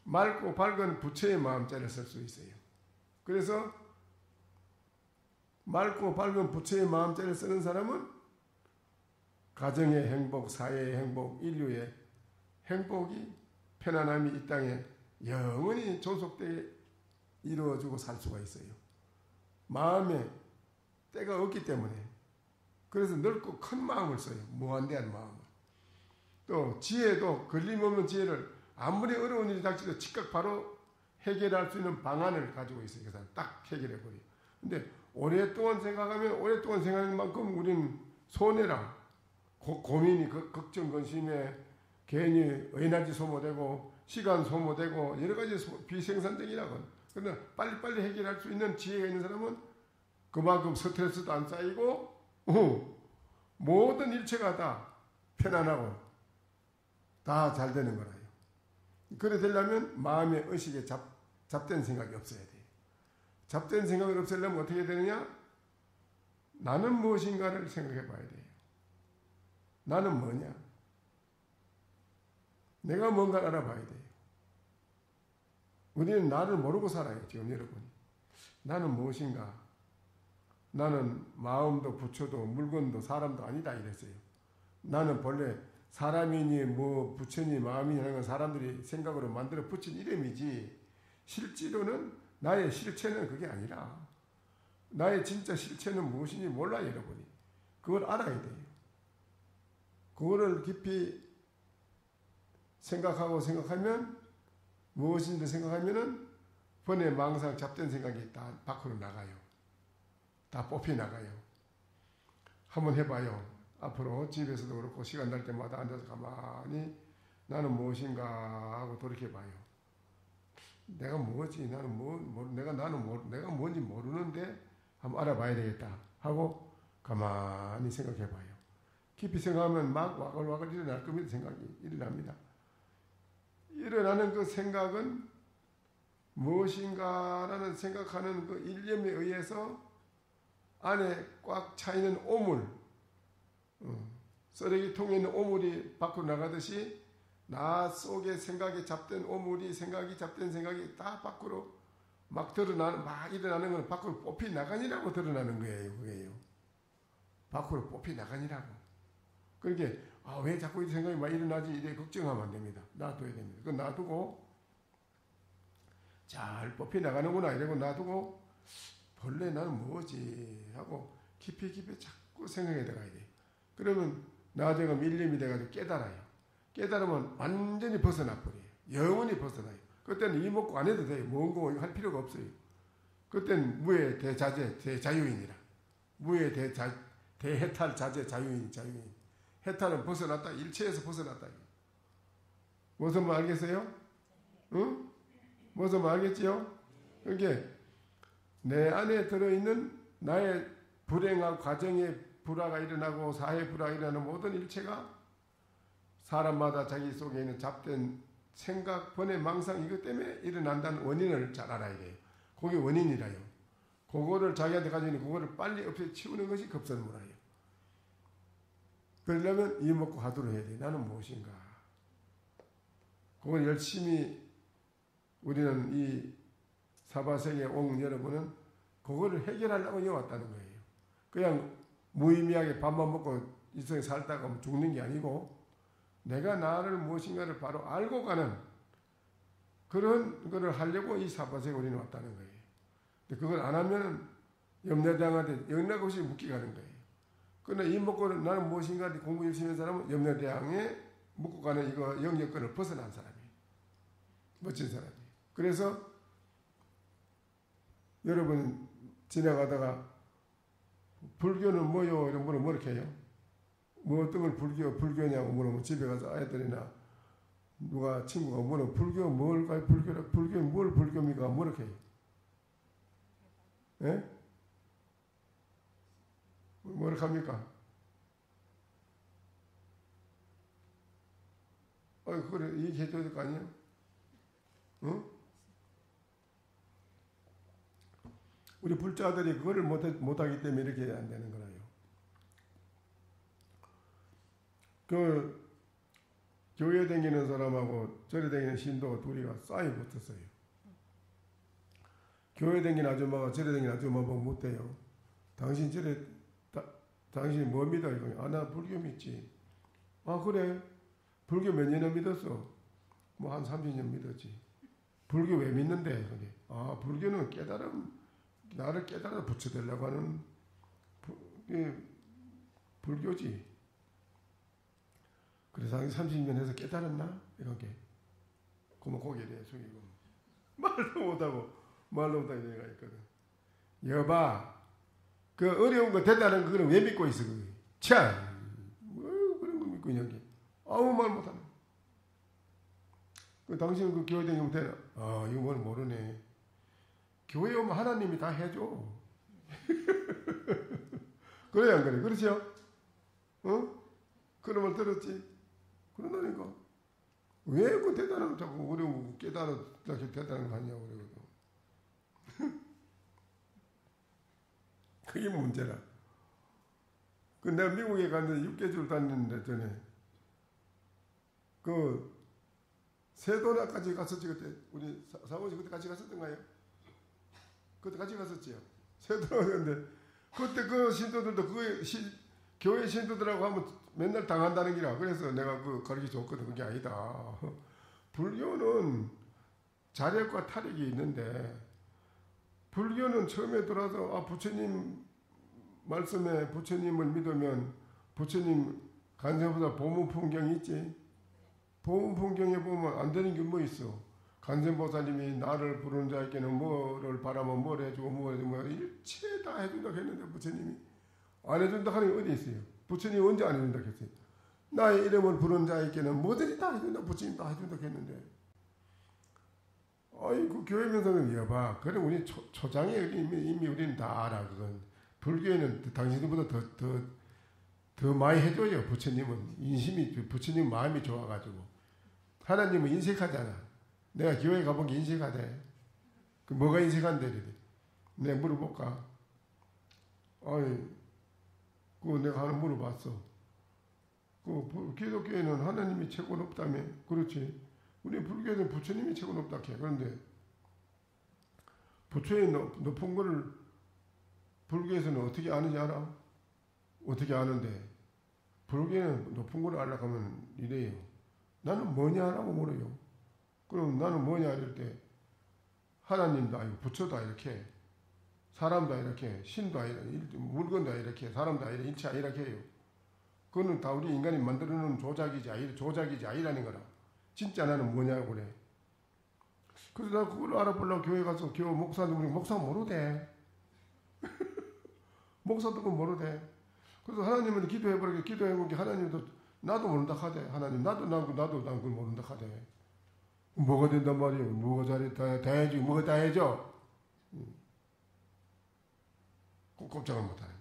맑고 밝은 부처의 마음자리를 쓸 수 있어요. 그래서 맑고 밝은 부처의 마음자리를 쓰는 사람은 가정의 행복, 사회의 행복, 인류의 행복이 편안함이 이 땅에 영원히 존속되게 이루어지고 살 수가 있어요. 마음에 때가 없기 때문에. 그래서 넓고 큰 마음을 써요. 무한대한 마음을. 또 지혜도 걸림없는 지혜를 아무리 어려운 일이 닥쳐도 즉각 바로 해결할 수 있는 방안을 가지고 있어요. 그 사람 딱 해결해버려요. 근데 오랫동안 생각하는 만큼 우리는 손해랑 고민이 걱정 근심에 괜히 에너지 소모되고 시간 소모되고 여러 가지 비생산적이라고. 그런데 빨리빨리 해결할 수 있는 지혜가 있는 사람은 그만큼 스트레스도 안 쌓이고 모든 일체가 다 편안하고 다 잘 되는 거라요. 그래 되려면 마음의 의식에 잡된 생각이 없어야 돼요. 잡된 생각을 없애려면 어떻게 되느냐? 나는 무엇인가를 생각해 봐야 돼요. 나는 뭐냐? 내가 뭔가를 알아봐야 돼요. 우리는 나를 모르고 살아요. 지금 여러분이. 나는 무엇인가? 나는 마음도 부처도 물건도 사람도 아니다 이랬어요. 나는 본래 사람이니 뭐 부처니 마음이니 하는 건 사람들이 생각으로 만들어 붙인 이름이지 실제로는 나의 실체는 그게 아니라 나의 진짜 실체는 무엇인지 몰라요. 여러분이. 그걸 알아야 돼요. 그거를 깊이 생각하면 무엇인지 생각하면은 번뇌 망상 잡된 생각이 다 밖으로 나가요. 다 뽑혀 나가요. 한번 해봐요. 앞으로 집에서도 그렇고 시간 날 때마다 앉아서 가만히 나는 무엇인가 하고 돌이켜봐요. 내가 뭐지? 나는 내가 뭔지 모르는데 한번 알아봐야 되겠다 하고 가만히 생각해봐요. 깊이 생각하면 막 와글와글 일어날 겁니다. 생각이 일어납니다. 일어나는 그 생각은 무엇인가라는 생각하는 그 일념에 의해서 안에 꽉 차있는 오물, 쓰레기통에 있는 오물이 밖으로 나가듯이 나 속에 생각이 잡된 오물이 생각이 잡된 생각이 다 밖으로 막 일어나는 건 밖으로 뽑히 나가니라고 드러나는 거예요. 그게요. 밖으로 뽑히 나가니라고. 그러니까 왜 자꾸 이 생각이 막 일어나지 이래 걱정하면 안 됩니다. 놔둬야 됩니다. 그건 놔두고 잘 뽑히 나가는구나 이러고 놔두고 본래 나는 뭐지 하고 깊이 자꾸 생각해 들어가야 돼요. 그러면 나중에 밀림이 돼가지고 깨달아요. 깨달으면 완전히 벗어나 버려요. 영원히 벗어나요. 그때는 이목구 안 해도 돼요. 뭔고 할 필요가 없어요. 그때는 무해 대자재 대자유인이라. 무해 대해탈 자재 자유인. 해탈은 벗어났다. 일체에서 벗어났다. 무슨 말 알겠어요? 응? 무슨 말 알겠지요? 그게 내 안에 들어있는 나의 불행한 과정에 불화가 일어나고 사회 불화가 일어나는 모든 일체가 사람마다 자기 속에 있는 잡된 생각, 번뇌, 망상 이것 때문에 일어난다는 원인을 잘 알아야 돼요. 그게 원인이라요. 그거를 자기한테 가지고 있는 그거를 빨리 없애치우는 것이 급선무라요. 그러려면 이목구 하도록 해야 돼. 나는 무엇인가. 그걸 열심히 우리는 이 사바세계에 온 여러분은 그거를 해결하려고 여기 왔다는 거예요. 그냥 무의미하게 밥만 먹고 일생에 살다가 죽는 게 아니고 내가 나를 무엇인가를 바로 알고 가는 그런 거를 하려고 이 사바세계에 우리는 왔다는 거예요. 근데 그걸 안 하면 염려대왕한테 연락없이 묶기 가는 거예요. 그러나 이 먹고는 나는 무엇인가 공부 열심히 하는 사람은 염려대왕에 묶고 가는 이거 영역권을 벗어난 사람이에요. 멋진 사람이에요. 그래서 여러분 지나가다가 불교는 뭐요? 이런 분은 뭐 이렇게 해요? 뭐 어떤 걸 불교냐고 물으면 집에 가서 아이들이나 누가 친구가 물으면 불교 뭘까요? 불교 뭘 불교입니까? 뭐 이렇게 해요? 예? 뭐라 합니까? 그래 얘기해줘야 될 거 아니에요? 응? 우리 불자들이 그거를 못하기 때문에 이렇게 안 되는 거라요. 그 교회 다니는 사람하고 절에 다니는 신도 둘이가 싸이 붙었어요. 교회 다니는 아줌마가 절에 다니는 아줌마 보고 묻대요. 당신 뭐 믿어? 이거 나 불교 믿지. 그래? 불교 몇 년을 믿었어? 뭐 한 30년 믿었지. 불교 왜 믿는데? 불교는 나를 깨달아 붙여달라고 하는 불교지. 그래서 30년 해서 깨달았나? 이렇게. 그러면 고개에 대해 숙이고 말로 못하게 내가 있거든. 여봐, 그 어려운 거 됐다는 그거는 왜 믿고 있어? 참, 그런 거 믿고 있냐? 아무 말 못하네. 당신은 그 교회 다니면 되나? 이거 뭘 모르네. 교회 오면 하나님이 다 해줘. 그래 안 그래? 그렇죠? 그런 말 들었지? 그런다니까. 왜 그 대단한 거 자꾸 어려운 거 대단한 거 하냐고 그러거든. 그게 문제라. 내가 미국에 갔는데 6개월 다녔는데 전에 세도나까지 갔었지 그때. 우리 사모님 그때 같이 갔었던가요? 그때 같이 갔었지요. 세도나 갔는데 그때 그 신도들도 교회 신도들하고 하면 맨날 당한다는 기라. 그래서 내가 가르쳐 줬거든. 그게 아니다. 불교는 자력과 타력이 있는데 불교는 처음에 들어와서 부처님 말씀에 부처님을 믿으면 부처님 간세보다 보문 풍경이 있지. 보문 풍경에 보면 안 되는 게 뭐 있어. 간세보살님이 나를 부르는 자에게는 뭐를 바라면 뭘 해주고 뭐 일체 뭐든지 다 해준다고 했는데 부처님이 안 해준다고 하는 게 어디 있어요? 부처님이 언제 안 해준다고 했어요? 나의 이름을 부른 자에게는 뭐든지 다 해준다. 부처님 다 해준다고 했는데 아이 그 교회 명성은 여봐. 그래 우리 초장에 이미 우리는 다 알아. 그건 불교에는 당신들보다 더 많이 해줘요. 부처님은 인심이 부처님 마음이 좋아가지고 하나님은 인색하잖아. 내가 교회 가본 게 인색하대. 그 뭐가 인색한데 이래. 내가 물어볼까? 아이 그거 내가 하나 물어봤어. 그 기독교에는 하나님이 최고 높다며. 그렇지. 우리 불교에는 부처님이 최고 높다 해. 그런데 부처의 높은 거를 불교에서는 어떻게 아는지 알아? 어떻게 아는데? 불교에는 높은 걸 알려고 하면 이래요. 나는 뭐냐 하라고 물어요. 그럼 나는 뭐냐 이럴 때 하나님도 아니고 부처도 이렇게 사람도 이렇게 신도 이렇게 물건도 이렇게 사람도 이렇게 일체 이렇게 해요. 그거는 다 우리 인간이 만들어놓은 조작이지 아니라는 거라. 진짜 나는 뭐냐고 그래. 그래서 나 그걸 알아보려고 교회 가서 교회 목사한테 물으니까 목사 모르대. 목사도 그건 모르대. 그래서 하나님은 기도해버리게 기도해보니까 하나님도 나도 모른다 하대. 하나님 나도 난 그걸 모른다 하대. 뭐가 된단 말이에요. 뭐가 잘했다 다 해줘. 뭐가 다 해줘. 꼼짝을 못하네.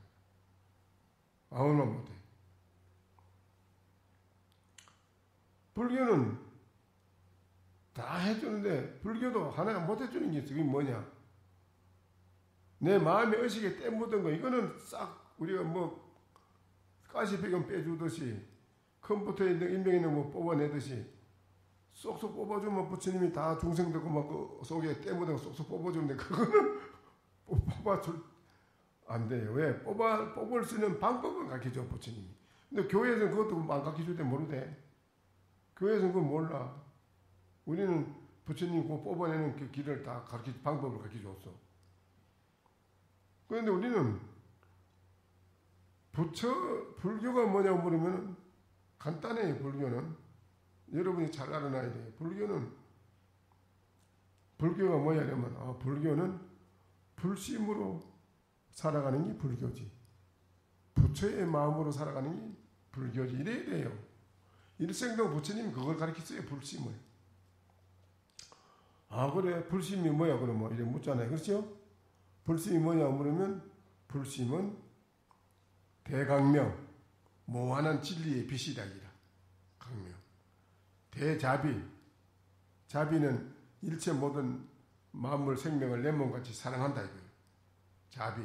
아무 말 못해. 불교는 다 해주는데 불교도 하나 못 해주는 게 있어. 그게 뭐냐? 내 마음의 의식에 때 묻은 거 이거는 싹 우리가 뭐 가시배경 빼주듯이 컴퓨터에 있는 인명에 있는 거 뽑아내듯이 쏙쏙 뽑아주면 부처님이 다 중생되고 막 그 속에 때 묻은 거 쏙쏙 뽑아주는데 그거는 뽑아줄 안 돼요. 왜? 뽑을 수 있는 방법은 가르쳐줘 부처님이. 근데 교회에서는 그것도 안 가르쳐줄 때 모르대. 교회에서는 그걸 몰라. 우리는 부처님 그 뽑아내는 그 길을 다 방법을 가르쳐줬어. 그런데 우리는 불교가 뭐냐고 물으면 간단해요. 불교는 여러분이 잘 알아놔야 돼요. 불교가 뭐냐면 불교는 불심으로 살아가는 게 불교지. 부처의 마음으로 살아가는 게 불교지. 이래야 돼요. 일생동 부처님이 그걸 가르쳤어요. 불심을. 그래 불심이 뭐야 그러면 이래 묻잖아요. 그렇죠? 불심이 뭐냐 물으면 불심은 대강명 무한한 진리의 빛이다. 강명. 대자비. 자비는 일체 모든 만물 생명을 내 몸같이 사랑한다 이거예요. 자비.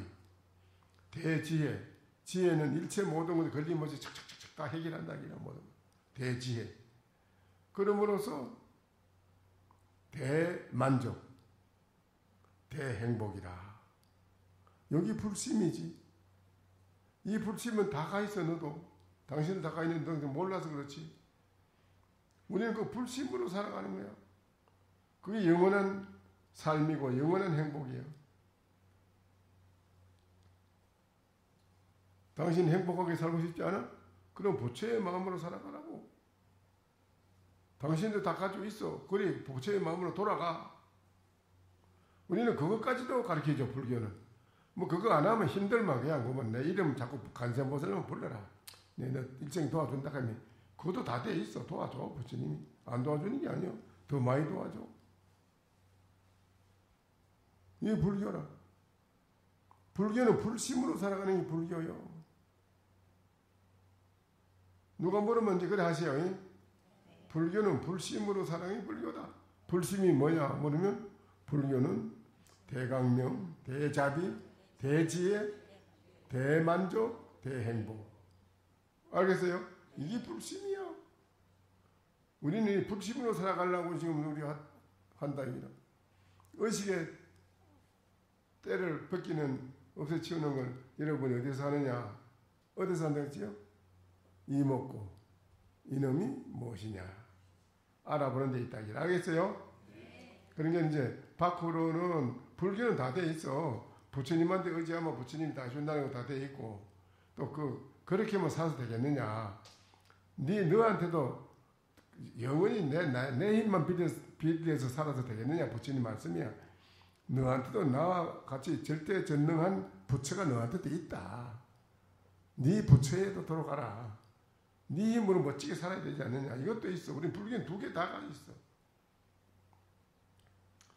대지혜. 지혜는 일체 모든 것을 걸림없이 착착착착 다 해결한다 이런 모든 것. 대지혜. 그러므로서 대만족. 대행복이라. 여기 불심이지. 이 불심은 다 가 있어 너도. 당신은 다 가 있는데 너 몰라서 그렇지. 우리는 그 불심으로 살아가는 거야. 그게 영원한 삶이고 영원한 행복이야. 당신 행복하게 살고 싶지 않아? 그럼 부처의 마음으로 살아가라고. 당신도 다 가지고 있어. 그래 부처의 마음으로 돌아가. 우리는 그것까지도 가르쳐줘. 불교는. 뭐 그거 안 하면 힘들면 그냥 그러면 내 이름 자꾸 간세보살만 불러라. 너 일생 도와준다 하면 그것도 다 돼 있어. 도와줘. 부처님이. 안 도와주는 게 아니야. 더 많이 도와줘. 이게 불교라. 불교는 불심으로 살아가는 게 불교요. 누가 물으면 이제 그래 하세요. 불교는 불심으로 살아가는 게 불교다. 불심이 뭐냐 물으면 불교는 대강명, 대자비, 대지혜, 대만족, 대행복. 알겠어요? 이게 불심이야. 우리는 이 불심으로 살아가려고 지금 우리 한다 이라. 의식의 때를 벗기는 없애치우는 걸 여러분이 어디서 하느냐? 어디서 한다고 했지요? 이먹고 이놈이 무엇이냐? 알아보는 데 있다. 알겠어요? 그러니까 이제 밖으로는 불교는 다 돼 있어. 부처님한테 의지하면 부처님이 다 준다는 거 다 돼 있고 또 그렇게만 살아도 되겠느냐? 너한테도 영원히 내 힘만 빌려서 살아도 되겠느냐? 부처님 말씀이야. 너한테도 나와 같이 절대 전능한 부처가 너한테 돼 있다. 네 부처에도 들어가라. 네 힘으로 멋지게 살아야 되지 않느냐. 이것도 있어. 우리 불교는 두 개 다가 있어.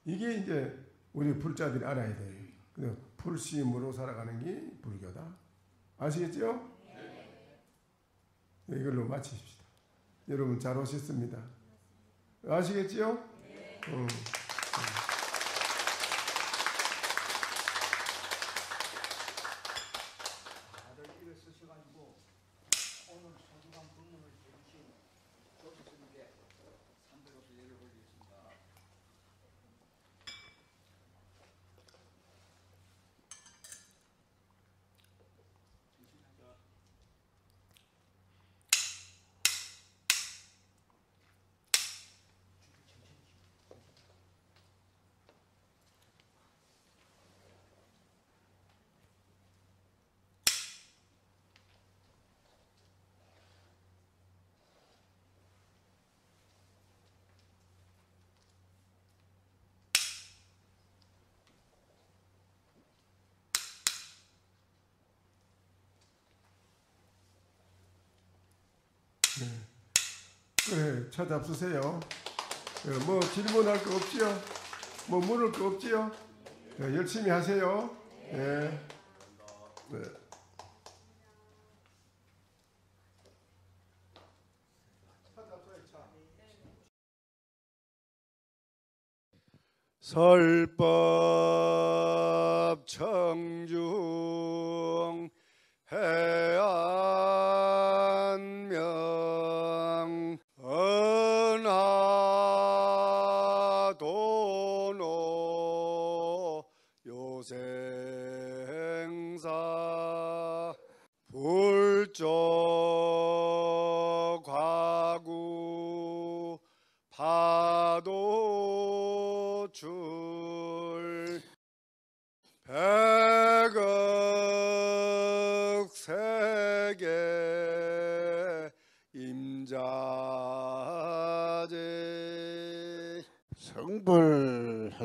이게 이제 우리 불자들이 알아야 돼요. 그래서 불심으로 살아가는 게 불교다. 아시겠죠? 네. 이걸로 마치십시다. 여러분 잘 오셨습니다. 아시겠죠? 네. 다들 일어서셔가지고 오늘 소중한 법문을 해주신 교수님께 300호수 예를 올리겠습니다. 그래, 차 잡수세요. 뭐 질문할 거 없지요? 뭐 물을 거 없지요? 열심히 하세요. 네. 네. 설법 청중 해안명 은하도노 요생사 불조 과구 파도줄 백억 세계 임자제 성불하십시오.